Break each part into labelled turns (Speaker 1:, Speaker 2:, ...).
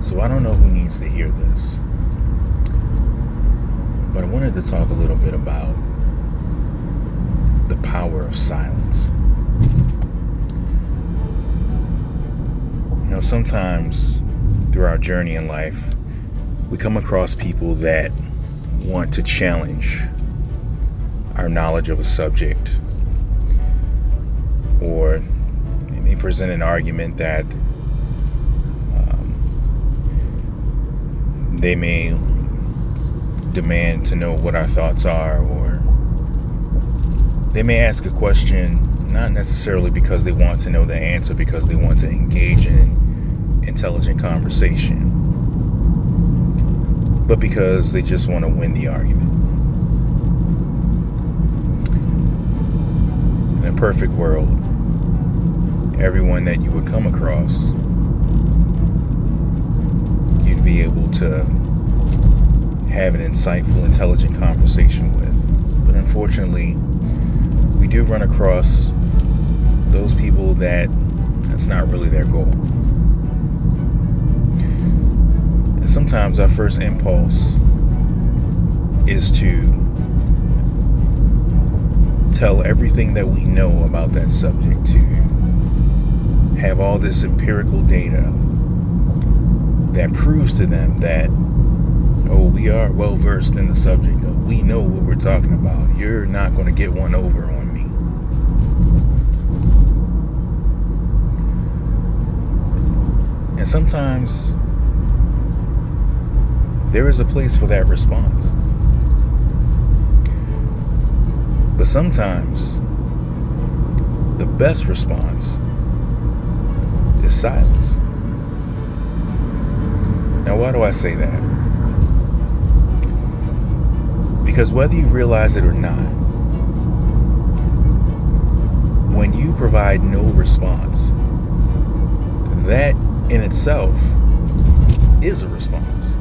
Speaker 1: So I don't know who needs to hear this, but I wanted to talk a little bit about the power of silence. Sometimes through our journey in life, we come across people that want to challenge our knowledge of a subject, or they may present an argument that they may demand to know what our thoughts are, or they may ask a question not necessarily because they want to know the answer, because they want to engage in intelligent conversation, but because they just want to win the argument. In a perfect world, everyone that you would come across, you'd be able to have an insightful, intelligent conversation with. But unfortunately, we do run across those people that's not really their goal. And sometimes our first impulse is to tell everything that we know about that subject, to have all this empirical data that proves to them that, we are well versed in the subject. We know what we're talking about. You're not going to get one over on me. And sometimes there is a place for that response. But sometimes the best response is silence. Now, why do I say that? Because whether you realize it or not, when you provide no response, that in itself is a response.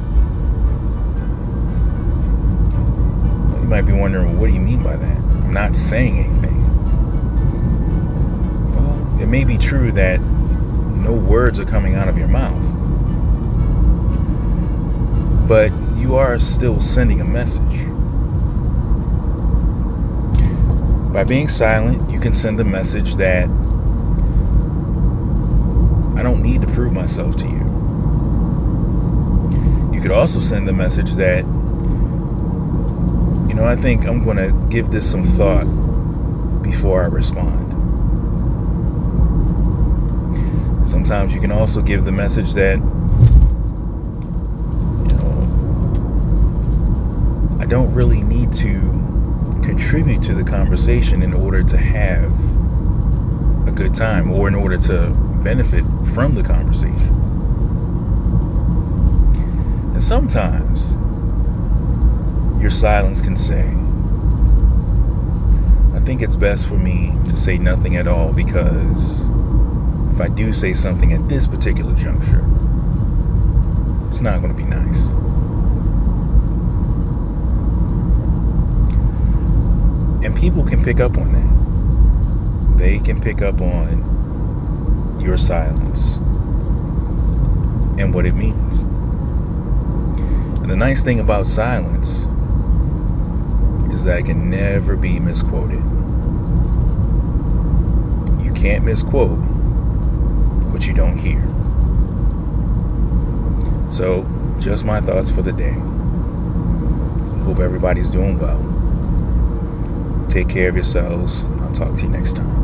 Speaker 1: You might be wondering, well, what do you mean by that? I'm not saying anything. Well, it may be true that no words are coming out of your mouth, but you are still sending a message. By being silent, you can send a message that I don't need to prove myself to you. You could also send the message that, I think I'm going to give this some thought before I respond. Sometimes you can also give the message that, I don't really need to contribute to the conversation in order to have a good time, or in order to benefit from the conversation. And sometimes your silence can say, I think it's best for me to say nothing at all, because if I do say something at this particular juncture, it's not going to be nice. And people can pick up on that. They can pick up on your silence and what it means. And the nice thing about silence is that it can never be misquoted. You can't misquote what you don't hear. So, just my thoughts for the day. Hope everybody's doing well. Take care of yourselves. I'll talk to you next time.